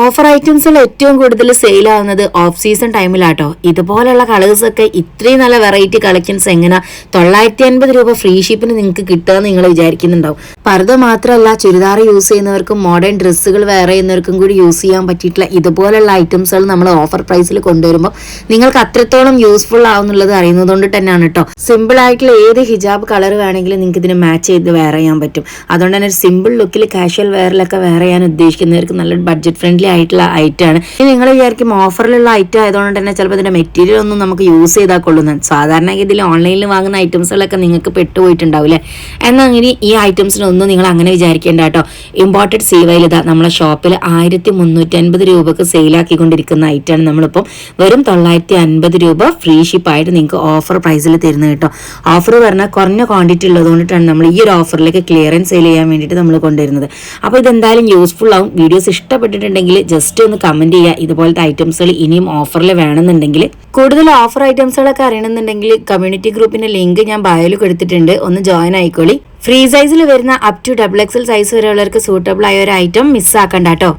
Offer ഐറ്റംസിൽ ഏറ്റവും കൂടുതൽ sale ആവുന്നത് ഓഫ് സീസൺ ടൈമിലാട്ടോ. ഇതുപോലുള്ള കളേഴ്സ് ഒക്കെ ഇത്രയും നല്ല വെറൈറ്റി കളക്ഷൻസ് എങ്ങനെ 950 രൂപ ഫ്രീ ഷിപ്പിന് നിങ്ങൾക്ക് കിട്ടുക നിങ്ങൾ വിചാരിക്കുന്നുണ്ടാവും. പർദ്ദ മാത്രമല്ല, ചുരിദാർ യൂസ് ചെയ്യുന്നവർക്കും മോഡേൺ ഡ്രസ്സുകൾ വെയർ ചെയ്യുന്നവർക്കും കൂടി യൂസ് ചെയ്യാൻ പറ്റിയിട്ടുള്ള ഇതുപോലുള്ള ഐറ്റംസുകൾ നമ്മൾ ഓഫർ പ്രൈസിൽ കൊണ്ടുവരുമ്പോൾ നിങ്ങൾക്ക് അത്രത്തോളം യൂസ്ഫുൾ ആവുന്നുള്ളത് അറിയുന്നത് കൊണ്ട് തന്നെയാണ് കേട്ടോ. സിമ്പിൾ ആയിട്ടുള്ള ഏത് ഹിജാബ് കളർ വേണമെങ്കിലും നിങ്ങൾക്ക് ഇതിന് മാച്ച് ചെയ്ത് വെയർ ചെയ്യാൻ പറ്റും. അതുകൊണ്ട് തന്നെ ഒരു സിമ്പിൾ ലുക്കിൽ കാഷ്വൽ വെയറിലൊക്കെ വെയർ ചെയ്യാൻ ഉദ്ദേശിക്കുന്നവർക്ക് നല്ലൊരു ബഡ്ജറ്റ് ഫ്രണ്ട്ലി ആയിട്ടുള്ള ഐറ്റം ആണ്. നിങ്ങൾ വിചാരിക്കും ഓഫറിലുള്ള ഐറ്റം ആയതുകൊണ്ട് തന്നെ ചിലപ്പോൾ ഇതിന്റെ മെറ്റീരിയൽ ഒന്നും നമുക്ക് യൂസ് ചെയ്താൽ കൊള്ളുന്നത്. സാധാരണ ഇതിൽ ഓൺലൈനിൽ വാങ്ങുന്ന ഐറ്റംസുകളൊക്കെ നിങ്ങൾക്ക് പെട്ടുപോയിട്ടുണ്ടാവില്ലേ. എന്നാൽ ഈ ഐറ്റംസിനൊന്നും നിങ്ങൾ അങ്ങനെ വിചാരിക്കേണ്ട കേട്ടോ. ഇമ്പോർട്ടഡ് സീവയിൽ ഇതാ നമ്മളെ ഷോപ്പിൽ 1350 രൂപക്ക് സെയിലാക്കിക്കൊണ്ടിരിക്കുന്ന ഐറ്റമാണ് നമ്മളിപ്പം വെറും 950 രൂപ ഫ്രീ ഷിപ്പായിട്ട് നിങ്ങൾക്ക് ഓഫർ പ്രൈസിൽ തരുന്നത് കേട്ടോ. ഓഫർ പറഞ്ഞാൽ കുറഞ്ഞ ക്വാണ്ടിറ്റി ഉള്ളത് കൊണ്ടിട്ടാണ് നമ്മൾ ഈ ഒരു ഓഫറിലേക്ക് ക്ലിയറൻസ് സെയിൽ ചെയ്യാൻ വേണ്ടിയിട്ട് നമ്മൾ കൊണ്ടുവരുന്നത്. അപ്പോൾ ഇതെന്തായാലും യൂസ്ഫുൾ ആവും. വീഡിയോസ് ഇഷ്ടപ്പെട്ടിട്ടുണ്ടെങ്കിൽ ജസ്റ്റ് ഒന്ന് കമന്റ് ചെയ്യുക. ഇതുപോലത്തെ ഐറ്റംസുകൾ ഇനിയും ഓഫറിൽ വേണമെന്നുണ്ടെങ്കിൽ, കൂടുതൽ ഓഫർ ഐറ്റംസുകളൊക്കെ അറിയണമെന്നുണ്ടെങ്കിൽ കമ്മ്യൂണിറ്റി ഗ്രൂപ്പിന്റെ ലിങ്ക് ഞാൻ ബയോയിൽ കൊടുത്തിട്ടുണ്ട്, ഒന്ന് ജോയിൻ ആയിക്കോളി. ഫ്രീ സൈസിൽ വരുന്ന അപ് ടു XXL സൈസ് വരെയുള്ളവർക്ക് സൂട്ടബിൾ ആയ ഒരു ഐറ്റം മിസ്സാക്കണ്ട കേട്ടോ.